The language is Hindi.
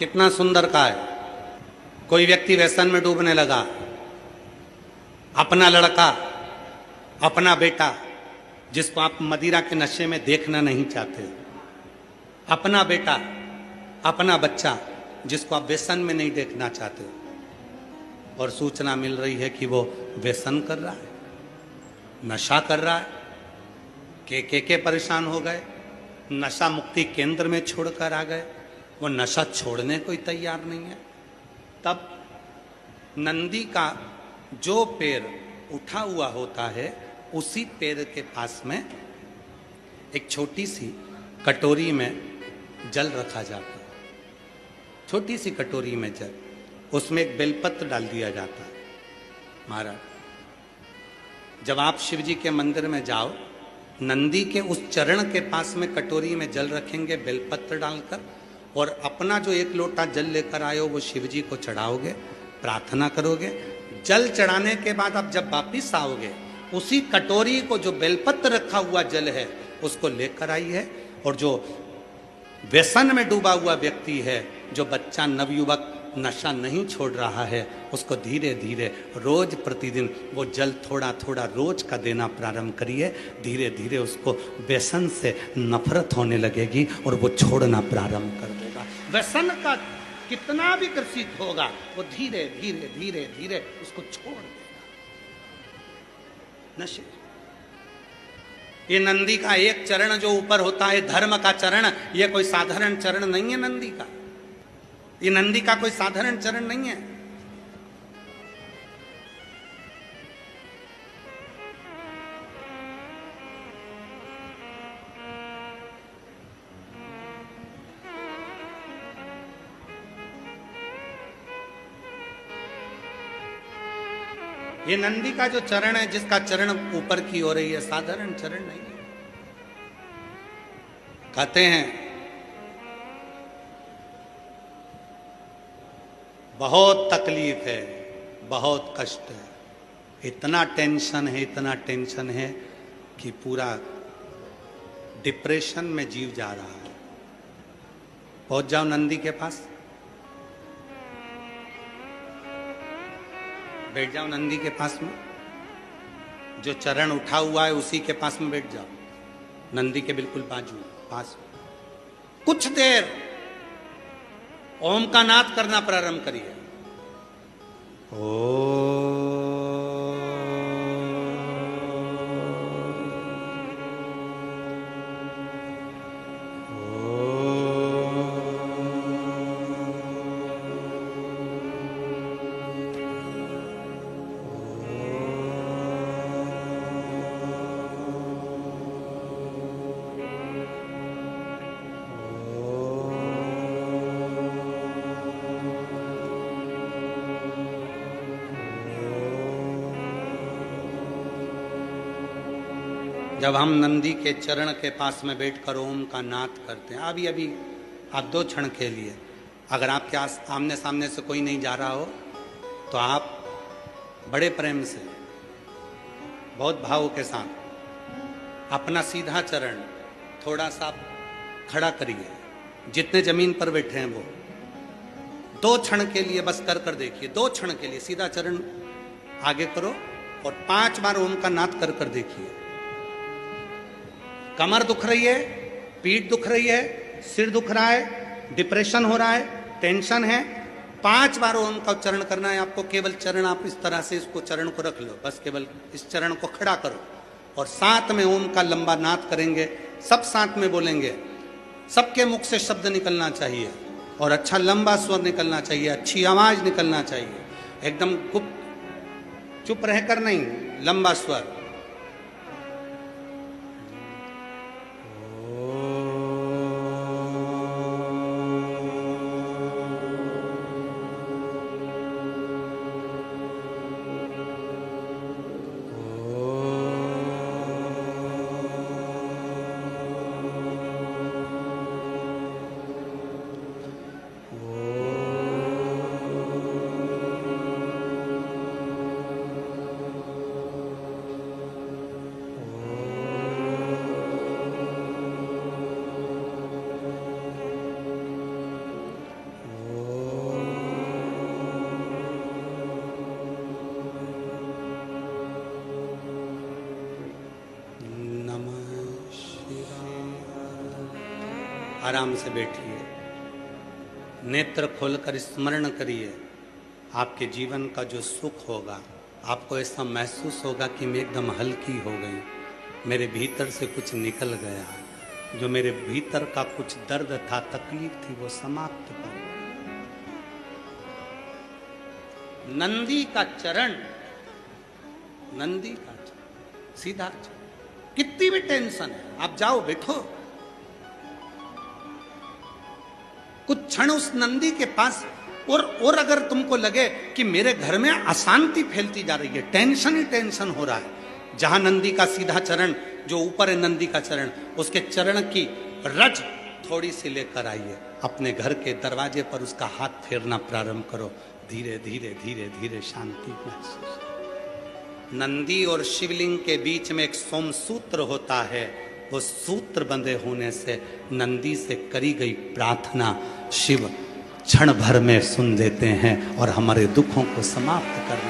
कितना सुंदर का है। कोई व्यक्ति व्यसन में डूबने लगा, अपना लड़का, अपना बेटा जिसको आप मदिरा के नशे में देखना नहीं चाहते, अपना बेटा, अपना बच्चा जिसको आप व्यसन में नहीं देखना चाहते, और सूचना मिल रही है कि वो व्यसन कर रहा है, नशा कर रहा है। के परेशान हो गए, नशा मुक्ति केंद्र में छोड़कर आ गए, वो नशा छोड़ने को ही तैयार नहीं है। तब नंदी का जो पैर उठा हुआ होता है उसी पैर के पास में एक छोटी सी कटोरी में जल रखा जाता है, छोटी सी कटोरी में जल, उसमें एक बेलपत्र डाल दिया जाता है। महाराज, जब आप शिव जी के मंदिर में जाओ, नंदी के उस चरण के पास में कटोरी में जल रखेंगे बेलपत्र डालकर, और अपना जो एक लोटा जल लेकर आए हो वो शिव जी को चढ़ाओगे, प्रार्थना करोगे। जल चढ़ाने के बाद आप जब वापिस आओगे, उसी कटोरी को जो बेलपत्र रखा हुआ जल है उसको लेकर आई है, और जो व्यसन में डूबा हुआ व्यक्ति है, जो बच्चा नवयुवक नशा नहीं छोड़ रहा है, उसको धीरे धीरे रोज प्रतिदिन वो जल थोड़ा थोड़ा रोज का देना प्रारंभ करिए। धीरे धीरे उसको व्यसन से नफरत होने लगेगी और वो छोड़ना प्रारंभ कर देगा। व्यसन का कितना भी ग्रसित होगा, वो धीरे धीरे धीरे धीरे उसको छोड़ देगा। नशे, ये नंदी का एक चरण जो ऊपर होता है, धर्म का चरण, ये कोई साधारण चरण नहीं है नंदी का। ये नंदी का कोई साधारण चरण नहीं है। ये नंदी का जो चरण है, जिसका चरण ऊपर की ओर है, ये साधारण चरण नहीं है। कहते हैं बहुत तकलीफ है, बहुत कष्ट है, इतना टेंशन है, इतना टेंशन है कि पूरा डिप्रेशन में जीव जा रहा है। पहुंच जाओ नंदी के पास, बैठ जाओ नंदी के पास में, जो चरण उठा हुआ है उसी के पास में बैठ जाओ, नंदी के बिल्कुल बाजू पास। कुछ देर ओम का नाद करना प्रारंभ करिए। ओ जब हम नंदी के चरण के पास में बैठकर ओम का नाद करते हैं, अभी अभी आप 2 क्षण के लिए, अगर आपके आमने सामने से कोई नहीं जा रहा हो तो आप बड़े प्रेम से, बहुत भाव के साथ अपना सीधा चरण थोड़ा सा खड़ा करिए, जितने जमीन पर बैठे हैं वो 2 क्षण के लिए बस कर देखिए। 2 क्षण के लिए सीधा चरण आगे करो और 5 बार ओम का नाद कर देखिए। कमर दुख रही है, पीठ दुख रही है, सिर दुख रहा है, डिप्रेशन हो रहा है, टेंशन है, 5 बार ओम का उच्चारण करना है आपको। केवल चरण आप इस तरह से इसको चरण को रख लो, बस केवल इस चरण को खड़ा करो और साथ में ओम का लंबा नाद करेंगे। सब साथ में बोलेंगे, सबके मुख से शब्द निकलना चाहिए और अच्छा लंबा स्वर निकलना चाहिए, अच्छी आवाज निकलना चाहिए, एकदम गुप्त चुप रहकर नहीं, लंबा स्वर। आराम से बैठिए, नेत्र खोलकर स्मरण करिए। आपके जीवन का जो सुख होगा, आपको ऐसा महसूस होगा कि मैं एकदम हल्की हो गई, मेरे भीतर से कुछ निकल गया, जो मेरे भीतर का कुछ दर्द था, तकलीफ थी, वो समाप्त हो। नंदी का चरण, नंदी का चरण, सीधा चरण। कितनी भी टेंशन है, आप जाओ बैठो, कुछ क्षण उस नंदी के पास। और अगर तुमको लगे कि मेरे घर में अशांति फैलती जा रही है, टेंशन ही टेंशन हो रहा है, जहां नंदी का सीधा चरण, जो ऊपर है नंदी का चरण, उसके चरण की रज थोड़ी सी लेकर आइए, अपने घर के दरवाजे पर उसका हाथ फेरना प्रारंभ करो। धीरे धीरे धीरे धीरे शांति महसूस। नंदी और शिवलिंग के बीच में एक सोमसूत्र होता है, वो सूत्र बंधे होने से नंदी से करी गई प्रार्थना शिव क्षण भर में सुन लेते हैं और हमारे दुखों को समाप्त कर